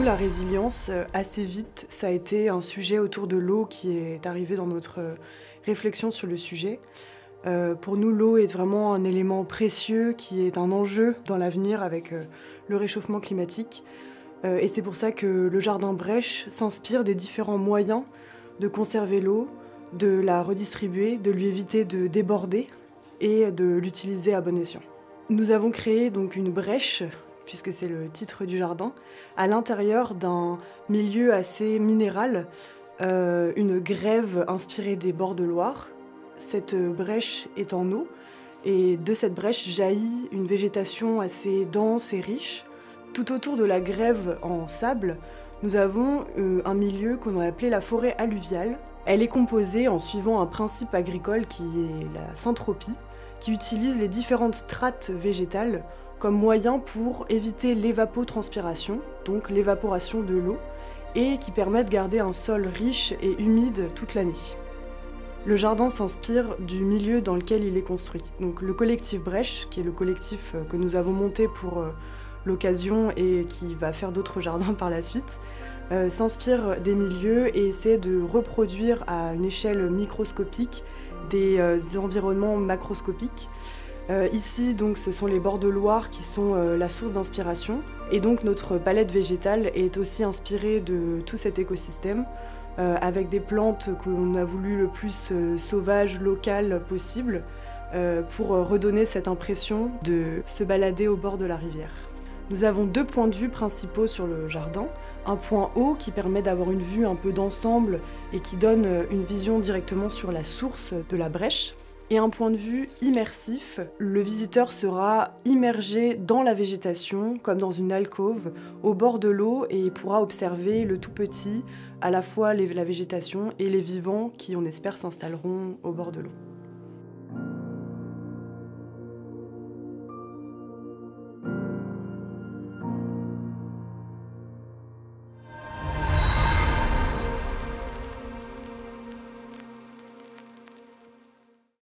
la résilience, assez vite, ça a été un sujet autour de l'eau qui est arrivé dans notre réflexion sur le sujet. Pour nous, l'eau est vraiment un élément précieux qui est un enjeu dans l'avenir avec le réchauffement climatique. Et c'est pour ça que le jardin Brèche s'inspire des différents moyens de conserver l'eau, de la redistribuer, de lui éviter de déborder et de l'utiliser à bon escient. Nous avons créé donc une brèche, puisque c'est le titre du jardin, à l'intérieur d'un milieu assez minéral, une grève inspirée des bords de Loire. Cette brèche est en eau et de cette brèche jaillit une végétation assez dense et riche. Tout autour de la grève en sable, nous avons un milieu qu'on a appelé la forêt alluviale. Elle est composée en suivant un principe agricole qui est la syntropie, qui utilise les différentes strates végétales comme moyen pour éviter l'évapotranspiration, donc l'évaporation de l'eau, et qui permet de garder un sol riche et humide toute l'année. Le jardin s'inspire du milieu dans lequel il est construit. Donc le collectif Brèche, qui est le collectif que nous avons monté pour l'occasion et qui va faire d'autres jardins par la suite, s'inspire des milieux et essaie de reproduire à une échelle microscopique des environnements macroscopiques. Ici, donc, ce sont les bords de Loire qui sont la source d'inspiration. Et donc notre palette végétale est aussi inspirée de tout cet écosystème, avec des plantes qu'on a voulu le plus sauvages, locales possible, pour redonner cette impression de se balader au bord de la rivière. Nous avons deux points de vue principaux sur le jardin. Un point haut qui permet d'avoir une vue un peu d'ensemble et qui donne une vision directement sur la source de la brèche. Et un point de vue immersif, le visiteur sera immergé dans la végétation, comme dans une alcôve, au bord de l'eau, et pourra observer le tout petit, à la fois la végétation et les vivants qui, on espère, s'installeront au bord de l'eau.